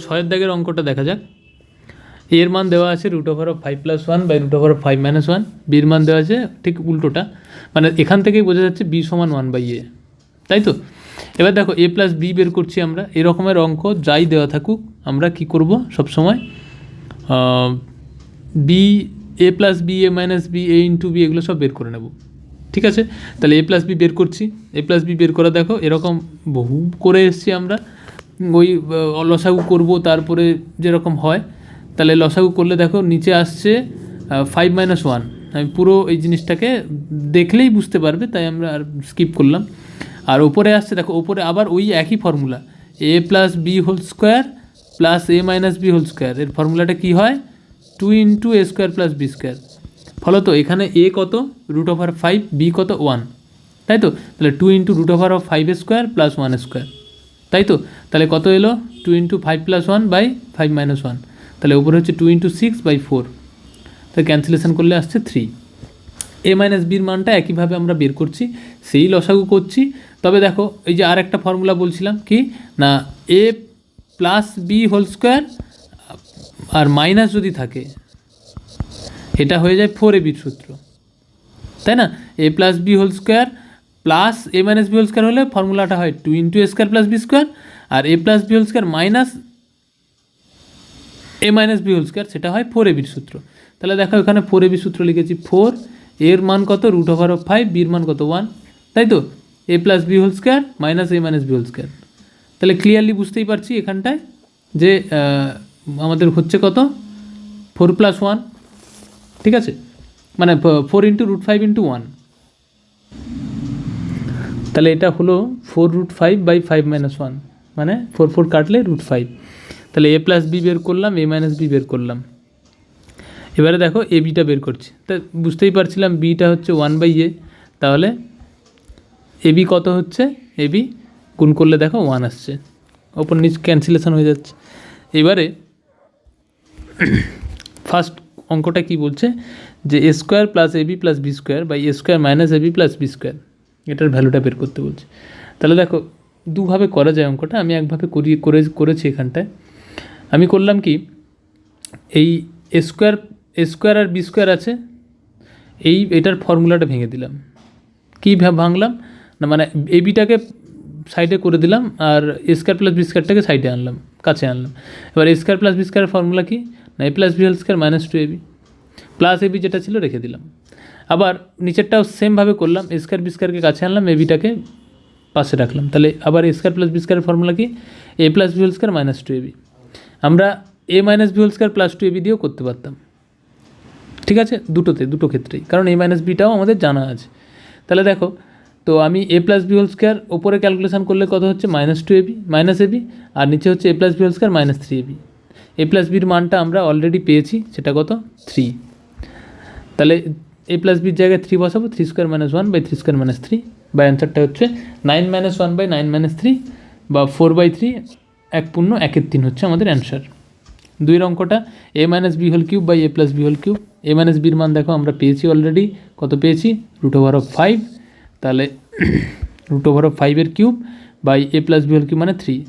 ছয়ের দাগের অঙ্কটা দেখা যাক। এর মান দেওয়া আছে √5 + 1 বাই √5 - 1। বির মান দেওয়া আছে ঠিক উল্টোটা, মানে এখান থেকেই বোঝা যাচ্ছে বি সমান 1/a, তাই তো। এবার দেখো a + b বের করছি আমরা। এরকমের অঙ্ক যাই দেওয়া থাকুক আমরা কি করব সবসময়, B a + b a - b a × b এগুলো সব বের করে নেব, ঠিক আছে। তাহলে a + b বের করছি। a + b বের করা দেখো এরকম বহু করে এসেছি আমরা, ওই লসাগু করব তারপরে যেরকম হয়। তাহলে লসাগু করলে দেখো নিচে আসছে 5 - 1। আমি পুরো এই জিনিসটাকে দেখলেই বুঝতে পারবে, তাই আমরা আর স্কিপ করলাম। আর ওপরে আসছে দেখো, ওপরে আবার ওই একই formula, a + b² + a - b²। এর ফর্মুলাটা কি হয়, 2 × a² + b²। ফলত এখানে a কত √5, b কত 1, তাই তো। তাহলে 2 × √5² + 1², তাই তো। তাহলে কত এলো 2 × 5 + 1 বাই 5 - 1। তাহলে উপরে হচ্ছে 2 × 6/4। তাহলে ক্যান্সেলেশন করলে আসছে 3। a - বির মানটা একইভাবে আমরা বের করছি, সেই লসাগু করছি। তবে দেখো এই যে আর একটা ফর্মুলা বলছিলাম কি না, a + b² আর মাইনাস যদি থাকে এটা হয়ে যায় 4ab সূত্র, তাই না। a + b² plus a - b² হলে ফর্মুলাটা হয় 2 × a² + b², R a + b² minus a - b² সেটা হয় 4ab সূত্র। তাহলে দেখো এখানে 4ab সূত্র লিখেছি। 4 এর মান কত √5, বির মান কত 1, তাই তো। a + b² minus a - b²। তাহলে ক্লিয়ারলি বুঝতেই পারছি এখানটায় যে আমাদের হচ্ছে কত 4 + 1, ঠিক আছে, মানে 4 × √5 × 1। তাহলে এটা হলো 4√5/5 - 1, মানে 4 কাটলে √5। তাহলে a + b বের করলাম, a - b বের করলাম। এবারে দেখো এ বিটা বের করছি। তা বুঝতেই পারছিলাম বিটা হচ্ছে 1/a, তাহলে এ বি কত হচ্ছে, এ বি গুণ করলে দেখো 1 আসছে, ওপর নিচ ক্যান্সেলেশন হয়ে যাচ্ছে। এবারে ফার্স্ট অঙ্কটা কি বলছে যে a² + ab + b² by a² - ab + b², এটার ভ্যালুটা বের করতে বলছে। তাহলে দেখো দুভাবে করা যায় অঙ্কটা, আমি একভাবে করেছি এখানটায়। আমি করলাম কি, এই a² আর b² আছে, এটার ফর্মুলাটা ভেঙে দিলাম। কী ভাঙলাম না, মানে এ বিটাকে সাইডে করে দিলাম আর a² + b²টাকে সাইডে আনলাম, কাছে আনলাম। এবার a² + b² ফর্মুলা কি না, a + b² - 2ab plus ab যেটা ছিল রেখে দিলাম। আবার নিচেরটাও সেমভাবে করলাম, a² b²কে কাছে আনলাম, a বিটাকে পাশে রাখলাম। তাহলে আবার a² + b² ফর্মুলা কি, a + b² - 2ab। আমরা a - b² + 2ab দিয়েও করতে পারতাম, ঠিক আছে, দুটো ক্ষেত্রেই, কারণ a - bটাও আমাদের জানা আছে। তাহলে দেখো, তো আমি a + b² ওপরে ক্যালকুলেশন করলে কত হচ্ছে -2ab -ab, আর নিচে হচ্ছে a + b² - 3ab। a + bর মানটা আমরা অলরেডি পেয়েছি, সেটা কত 3। তাহলে a + bর জায়গায় 3 বসাবো, 3² - 1/3² - 3, বা অ্যান্সারটা হচ্ছে 9 - 1/9 - 3 বা 4/3, 1.1/3 হচ্ছে আমাদের অ্যান্সার। 2 অঙ্কটা a - b³ by a + b³। a - bর মান দেখো আমরা পেয়েছি অলরেডি, কত পেয়েছি √5। তাহলে √5 বাই a + b³ মানে 3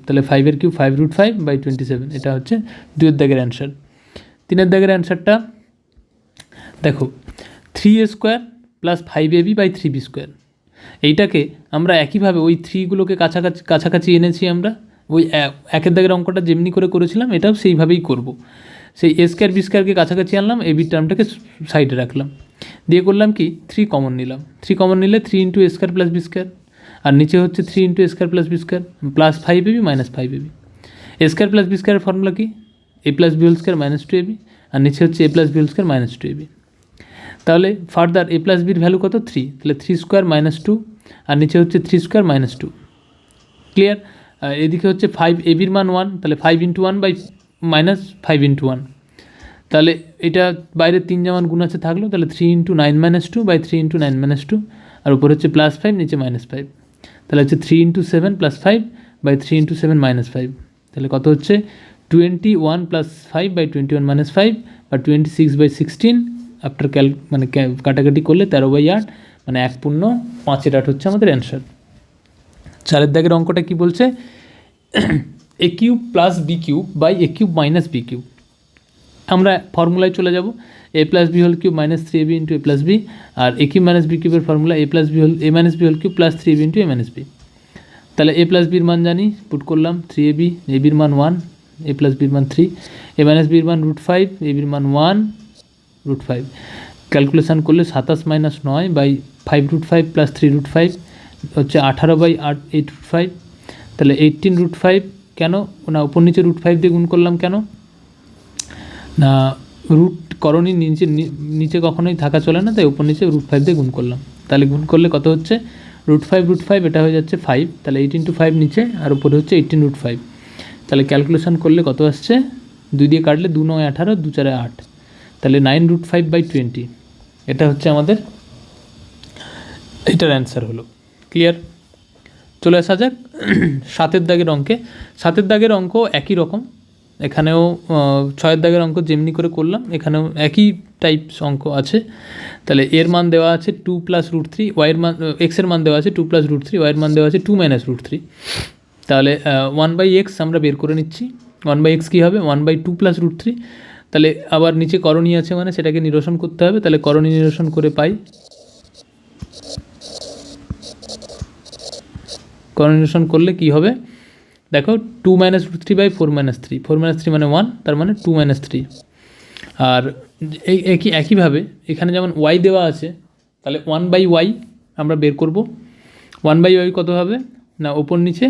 তাহলে 5 5/5/27, এটা হচ্ছে 2 দাগের অ্যান্সার। 3 দাগের অ্যান্সারটা দেখো 3a² + 5ab/3b²। এইটাকে আমরা একইভাবে ওই 3গুলোকে কাছাকাছি এনেছি আমরা, ওই 1 দাগের অঙ্কটা যেমনি করে করেছিলাম এটাও সেইভাবেই করব। সেই a² b²কে কাছাকাছি আনলাম, এই বি টার্মটাকে সাইডে রাখলাম, দিয়ে করলাম কি 3 কমন নিলাম। 3 কমন নিলে 3 × a² + b², আর নিচে হচ্ছে 3 × a² + b² plus 5ab - 5ab। a² + b² এর ফর্মুলা কি, a + b² - 2ab, আর নিচে হচ্ছে a + b² - 2ab। তাহলে ফার্দার a + bর ভ্যালু কত 3, তাহলে 3² - 2, আর নিচে হচ্ছে 3² - 2। ক্লিয়ার। এদিকে হচ্ছে 5ab মান 1, তাহলে 5 × 1/- 5 × 1। তাহলে এটা বাইরে 3 যেমন গুণ আছে থাকলো, তাহলে 3 × 9 - 2/3 × 9 - 2, আর উপরে হচ্ছে +5 নিচে -5। তাহলে হচ্ছে 3 × 7 + 5/3 × 7 - 5। তাহলে কত হচ্ছে 21 + 5/21 - 5 বা 26/16 আফটার মানে কাটাকাটি করলে 13/8, মানে 1.5/8 হচ্ছে আমাদের অ্যান্সার। 4 দাগের অঙ্কটা কি বলছে, A cube plus B cube by A cube minus B cube. আমরা ফর্মুলায় চলে যাব, A plus B whole cube minus three A B into A plus B, আর এ কিউব মাইনাস বি কিউবের formula A plus B whole A minus B whole cube plus three A B into A minus B. তাহলে A plus বির মান জানি, put করলাম three এ বির মান 1, এ plus বির মান 3, এ মাইনাস বির মান √5, এ বির মান 1 √5। ক্যালকুলেশান করলে 27 মাইনাস 9 বাই 5 √5 প্লাস 3 √5 হচ্ছে 18 বাই 8 √5। তাহলে 18 √5 কেন না, উপর নিচে √5 দিয়ে গুণ করলাম কেন না, রুট করণী নিচে কখনোই থাকা চলে না, তাই উপর নিচে √5 দিয়ে গুণ করলাম। তাহলে গুণ করলে কত হচ্ছে √5 এটা হয়ে যাচ্ছে 5, তাহলে 8 × 5 নিচে আর উপরে হচ্ছে 18 √5। তাহলে ক্যালকুলেশান করলে কত আসছে, 2 দিয়ে কাটলে 2 9 18, 2 4 8, তাহলে 9 √5 বাই 20। এটা হচ্ছে আমাদের এটার অ্যান্সার হলো। ক্লিয়ার? চলে আসা যাক 7 দাগের অঙ্কে। 7 দাগের অঙ্ক একই রকম, এখানেও 6 দাগের অঙ্ক যেমনি করে করলাম এখানেও একই টাইপস অঙ্ক আছে। তাহলে এর মান দেওয়া আছে 2 + √3, ওয়াইয়ের মান এক্সের মান দেওয়া আছে 2 + √3, ওয়াইয়ের মান দেওয়া আছে 2 - √3। তাহলে 1/x আমরা বের করে নিচ্ছি। 1/x কী হবে, 1/2 + √3। তাহলে আবার নিচে করণী আছে মানে সেটাকে নিরসন করতে হবে। তাহলে করণী নিরসন করে পাই, করণী নিরসন করলে কী হবে দেখো, 2 - √3 বাই 4 - 3, 4 - 3 মানে 1, তার মানে 2 - 3। আর একইভাবে এখানে যেমন y দেওয়া আছে, তাহলে 1/y আমরা বের করব। 1/y কত হবে না, ওপর নিচে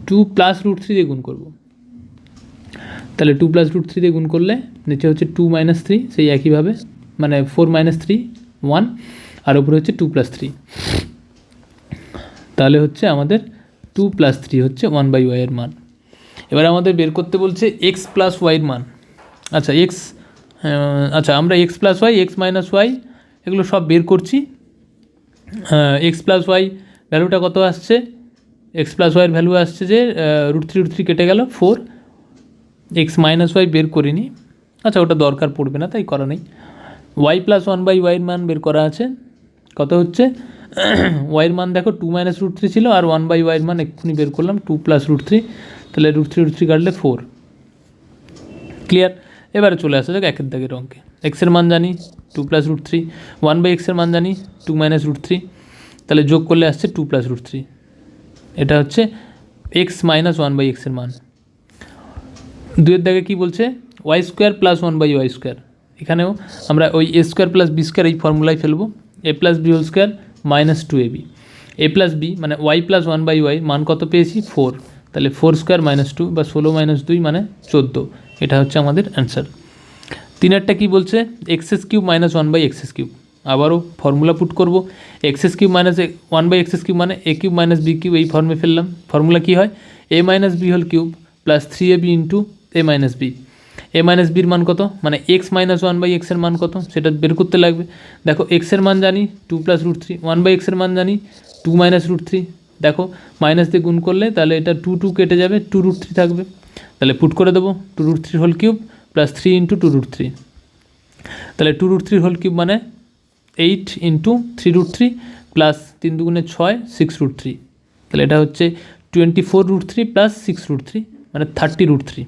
2 + √3 দিয়ে গুণ করব। তাহলে 2 + √3 দিয়ে গুণ করলে নিচে হচ্ছে 2 - 3, সেই একইভাবে মানে 4 - 3 1, আর ওপরে হচ্ছে 2 + 3। তাহলে হচ্ছে আমাদের 2 + 3 হচ্ছে 1/y এর মান। এবার আমাদের বের করতে বলছে x + y এর মান। আচ্ছা আমরা x + y, x - y এগুলো সব বের করছি। x + y ভ্যালুটা কত আসছে, x + y এর ভ্যালু আসছে যে √3 কেটে গেল 4, x - y বের করিনি, আচ্ছা ওটা দরকার পড়বে না তাই করা নেই। y + 1/y এর মান বের করা আছে, কত হচ্ছে y এর মান দেখো 2 - √3 ছিল, আর 1/y এর মান এক্ষুনি বের করলাম 2 + √3, তাহলে √3 কাটলে 4। ক্লিয়ার? এবারে চলে আসা যাক 1 দাগের অঙ্কে। এক্সের মান জানি 2 + √3, 1/x এর মান জানি 2 - √3, তাহলে যোগ করলে আসছে 2 + √3। এটা হচ্ছে x - 1/x এর মান। 2 দাগে কী বলছে, y² + 1/y²। এখানেও আমরা ওই a² + b² এই ফর্মুলায় ফেলবো, a + b² - 2ab। a + b মানে y + 1/y মান কত পেয়েছি 4, তাহলে 4² - 2 বা 16 - 2 মানে 14। এটা হচ্ছে আমাদের অ্যান্সার। 3টা কী বলছে, x³ - 1/x³। আবারও ফর্মুলা পুট করব, x³ - 1/x³ মানে a³ - b³ এই ফর্মে ফেললাম। ফর্মুলা কী হয়, a - b whole cube plus 3ab into a - b। a - bর মান কত, মানে x - 1/x এর মান কত সেটা বের করতে লাগবে। দেখো x এর মান জানি 2 + √3, 1/x এর মান জানি 2 - √3। দেখো মাইনাস দিয়ে গুণ করলে তাহলে এটা 2 2 কেটে যাবে, 2 √3 থাকবে। তাহলে পুট করে দেবো 2 √3 হোল কিউব প্লাস 3 ইন্টু 2 √3। তাহলে 2 √3 হোল কিউব মানে 8 ইন্টু 3 √3 প্লাস 3 2 6, 6 √3। তাহলে এটা হচ্ছে 24 √3 প্লাস 6 √3 মানে 30 √3।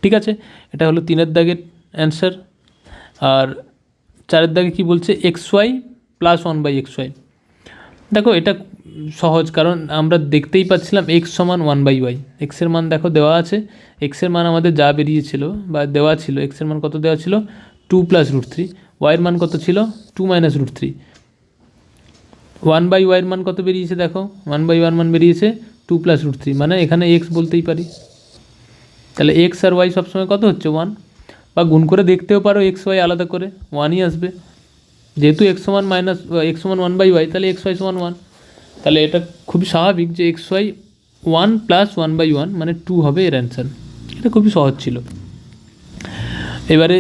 ঠিক আছে, এটা হলো 3 দাগের অ্যান্সার। আর 4 দাগে কী বলছে, xy + 1/xy। দেখো এটা সহজ, কারণ আমরা দেখতেই পাচ্ছিলাম x = 1/y। এক্সের মান দেখো দেওয়া আছে, এক্সের মান আমাদের যা বেরিয়েছিল বা দেওয়া ছিল, এক্সের মান কত দেওয়া ছিল 2 + √3, ওয়াইয়ের মান কত ছিল 2 - √3। 1/y এর মান কত বেরিয়েছে দেখো, 1/y মান বেরিয়েছে 2 + √3, মানে এখানে x বলতেই পারি। তাহলে x আর y সবসময় কত হচ্ছে 1, বা গুণ করে দেখতেও পারো x y আলাদা করে, 1ই আসবে। যেহেতু x = 1/y, তাহলে xy = 1। তাহলে এটা খুবই স্বাভাবিক যে xy 1 + 1/1 মানে 2 হবে এর অ্যান্সার। এটা খুবই সহজ ছিল। এবারে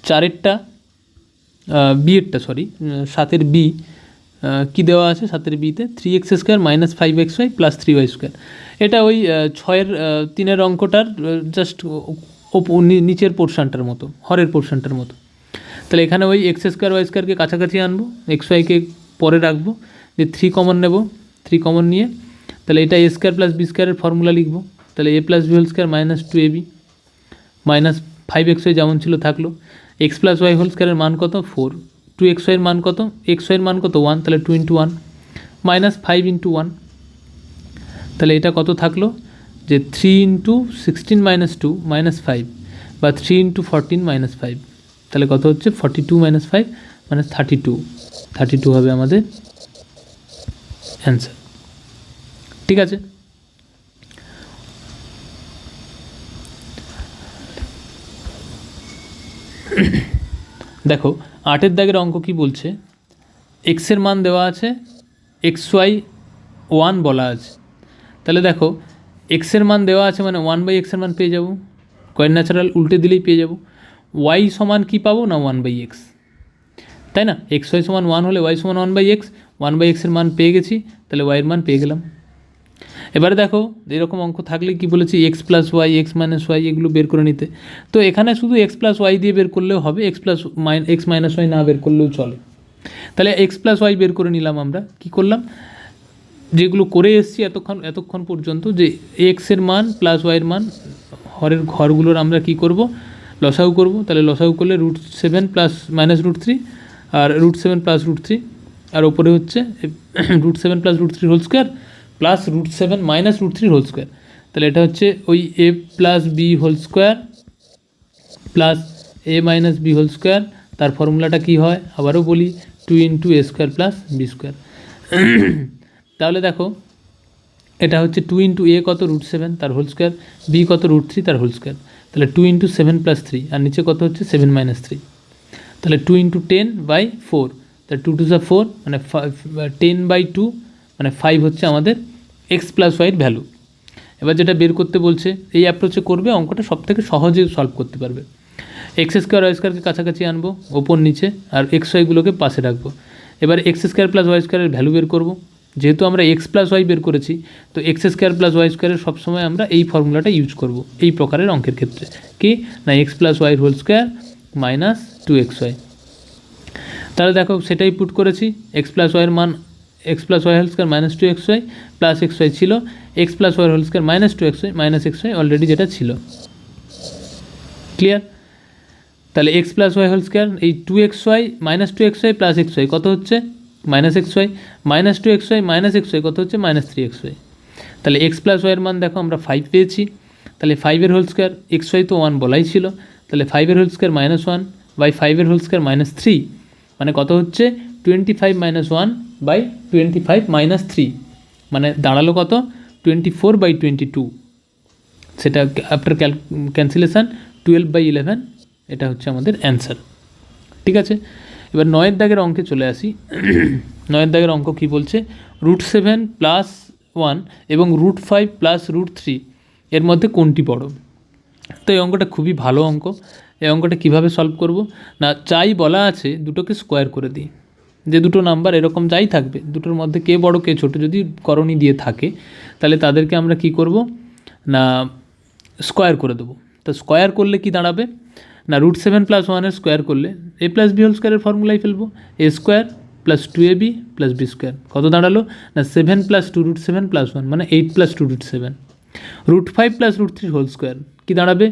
4এরটা বিয়েরটা, সরি 7এর বি কী দেওয়া আছে, 7এর বিতে 3x² - 5xy + 3y²। এটা ওই 6এর 3-এর অঙ্কটার জাস্ট নিচের পোর্শনটার মতো, হরের পোর্শনটার মতো। তাহলে এখানে ওই x² y²কে কাছাকাছি আনবো, xyকে পরে রাখবো, যে 3 কমন নেব, 3 কমন নিয়ে তাহলে এটা a² + b² এর ফর্মুলা লিখবো। তাহলে A plus B whole square minus two A B minus 5xy যেমন ছিল থাকলো, এক্স প্লাস ওয়াই হোল স্কোয়ারের মান কত 4, 2xy এর মান কত, xy এর মান কত 1, তাহলে 2 × 1 মাইনাস 5 × 1, তাহলে এটা কত থাকলো যে 3 × 16 মাইনাস 2 মাইনাস 5 বা 3 × 14 মাইনাস 5, তাহলে কত হচ্ছে 42 মাইনাস 5 মানে 32 হবে আমাদের অ্যান্সার। ঠিক আছে, দেখো 8-এর দাগের অঙ্ক কি বলছে, এক্সের মান দেওয়া আছে, xy 1 বলা আছে, তাহলে দেখো এক্সের মান দেওয়া আছে মানে 1/x এর মান পেয়ে যাব, কয়েন ন্যাচারাল উল্টে দিলেই পেয়ে যাব, y সমান কী পাবো না 1/x, তাই না, xy সমান 1 হলে y সমান 1/x, 1/x এর মান পেয়ে গেছি, তাহলে y এর মান পেয়ে গেলাম। এবারে দেখো এরকম অঙ্ক থাকলে কি বলেছি x plus y, x minus y এগুলো বের করে নিতে, তো এখানে শুধু এক্স প্লাস ওয়াই দিয়ে বের করলেও হবে, এক্স মাইনাস ওয়াই না বের করলেও চলে, তাহলে এক্স প্লাস ওয়াই বের করে নিলাম। আমরা কি করলাম, যেগুলো করে এসেছি এতক্ষণ পর্যন্ত, যে এক্সের মান প্লাস ওয়াইয়ের মান ঘরগুলোর আমরা কি করব, লসাগু করব, তাহলে লসাগু করলে √7 প্লাস মাইনাস √3 আর √7 প্লাস √3, আর ওপরে হচ্ছে √7 plus √3 whole square plus √7 minus √3 whole square, তাহলে এটা হচ্ছে ওই A plus B whole square plus A minus B whole square, তার ফর্মুলাটা কী হয় আবারও বলি 2 × a square plus B square. তাহলে দেখো এটা হচ্ছে 2 × a কত √7 তার হোল স্কোয়ার, বি কত √3 তার হোল স্কোয়ার, তাহলে 2 × 7 + 3 আর নিচে কত হচ্ছে 7 - 3, তাহলে 2 × 10/4, তাহলে 2 × 2 = 4 মানে 10/2 মানে 5 হচ্ছে আমাদের এক্স প্লাস ওয়াইয়ের ভ্যালু। এবার যেটা বের করতে বলছে এই অ্যাপ্রোচে করবে, অঙ্কটা সবথেকে সহজে সলভ করতে পারবে। এক্স স্কোয়ার ওয়াই স্কোয়ারকে কাছাকাছি আনবো ওপর নিচে, আর এক্স ওয়াইগুলোকে পাশে রাখবো। এবার এক্স স্কোয়ার প্লাস ওয়াই স্কোয়ারের ভ্যালু বের করবো, যেহেতু আমরা এক্স প্লাস ওয়াই বের করেছি তো এক্স স্কোয়ার প্লাস ওয়াই স্কোয়ারের সবসময় আমরা এই ফর্মুলাটা ইউজ করব এই প্রকারের অঙ্কের ক্ষেত্রে, কি না x plus y whole square minus 2xy। তাহলে দেখো সেটাই পুট করেছি, এক্স প্লাস ওয়াইয়ের মান x plus y whole square minus 2xy plus xy ছিল, x plus y whole square minus 2xy minus xy already যেটা ছিল, ক্লিয়ার। তাহলে x plus y whole square এই 2xy minus 2xy plus xy কত হচ্ছে minus xy minus 2xy minus xy কত হচ্ছে minus 3xy। তাহলে এক্স প্লাস ওয়াইয়ের মান দেখো আমরা 5 পেয়েছি, তাহলে 5-এর হোল স্কোয়ার, xy তো 1 বলাই ছিল, তাহলে 5-এর হোল স্কোয়ার মাইনাস 1 বাই 5-এর হোল স্কোয়ার মাইনাস 3 মানে কত হচ্ছে 25 - 1 বাই 25 - 3 মানে দাঁড়ালো কত 24/22, সেটা আফটার ক্যান্সেলেশান 12/11, এটা হচ্ছে আমাদের অ্যান্সার। ঠিক আছে, এবার 9-এর দাগের অঙ্কে চলে আসি। 9-এর দাগের অঙ্ক কী বলছে, √7 + 1 এবং √5 + √3 এর মধ্যে কোনটি বড়। তো এই অঙ্কটা খুবই ভালো অঙ্ক। এই অঙ্কটা কীভাবে সলভ করব না, যাই বলা আছে দুটোকে স্কোয়ার করে দিই, যে দুটো নাম্বার এরকম যাই থাকবে দুটোর মধ্যে কে বড় কে ছোট যদি করণী দিয়ে থাকে তাহলে তাদেরকে আমরা কি করব না স্কোয়ার করে দেবো। তো স্কোয়ার করলে কি দাঁড়াবে না √7 + 1 এর স্কোয়ার করলে a + b হোল স্কোয়ারের ফর্মুলাই ফেলবো, a square plus 2ab plus b square কত দাঁড়ালো না 7 + 2 √7 + 1 মানে 8 + 2 √7, √5 + √3 হোল স্কোয়ার কী দাঁড়াবে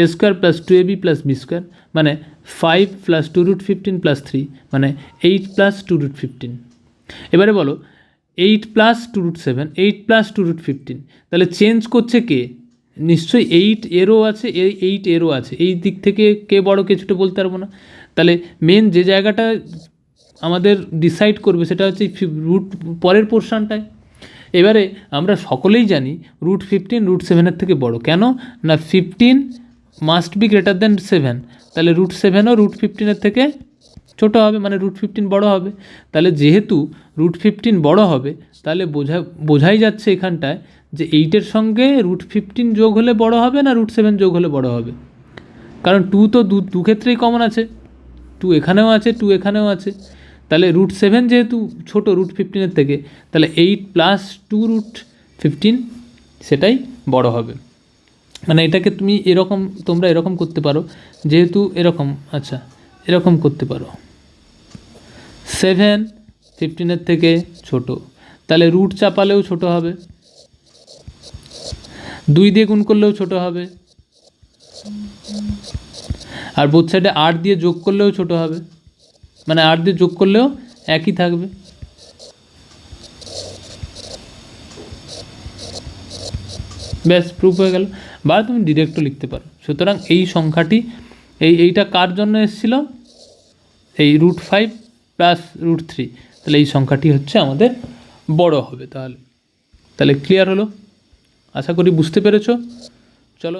a square plus 2ab plus b square মানে 5 + 2 √15 + 3 মানে 8 + 2 √15। এবারে বলো 8 + 2 √7 8 + 2 √15, তাহলে চেঞ্জ করছে কে, নিশ্চয়ই 8 এরও আছে 8 এরও আছে, এই দিক থেকে কে বড় কে ছোটো বলতে পারবো না। তাহলে মেন যে জায়গাটা আমাদের ডিসাইড করবে সেটা হচ্ছে রুট পরের পোর্শনটায়। এবারে আমরা সকলেই জানি √15 √7 থেকে বড়, কেন না 15 মাস্ট বি গ্রেটার দ্যান 7, তাহলে √7ও √15 থেকে ছোটো হবে মানে √15 বড় হবে। তাহলে যেহেতু √15 বড় হবে তাহলে বোঝাই যাচ্ছে এখানটায় যে 8-এর সঙ্গে √15 যোগ হলে বড় হবে না √7 যোগ হলে বড় হবে, কারণ 2 তো দু ক্ষেত্রেই কমন আছে, 2 এখানেও আছে 2 এখানেও আছে, তাহলে √7 যেহেতু ছোটো √15 থেকে তাহলে 8 + 2 √15 সেটাই বড় হবে। মানে এটাকে তুমি তোমরা এরকম করতে পারো, যেহেতু এরকম আচ্ছা এরকম করতে পারো 7 15 থেকে ছোটো, তাহলে রুট চাপালেও ছোটো হবে, 2 দিয়ে গুণ করলেও ছোট হবে, আর বোথ সাইডে 8 দিয়ে যোগ করলেও ছোট হবে, মানে 8 দিয়ে যোগ করলেও একই থাকবে। ব্যাস প্রুফ হয়ে গেল। বা তুমি ডিরেক্টও লিখতে পারো। সুতরাং এই সংখ্যাটি এইটা কার জন্য এসেছিল, এই √5 প্লাস √3, তাহলে এই সংখ্যাটি হচ্ছে আমাদের বড় হবে। তাহলে ক্লিয়ার হলো, আশা করি বুঝতে পেরেছো। চলো।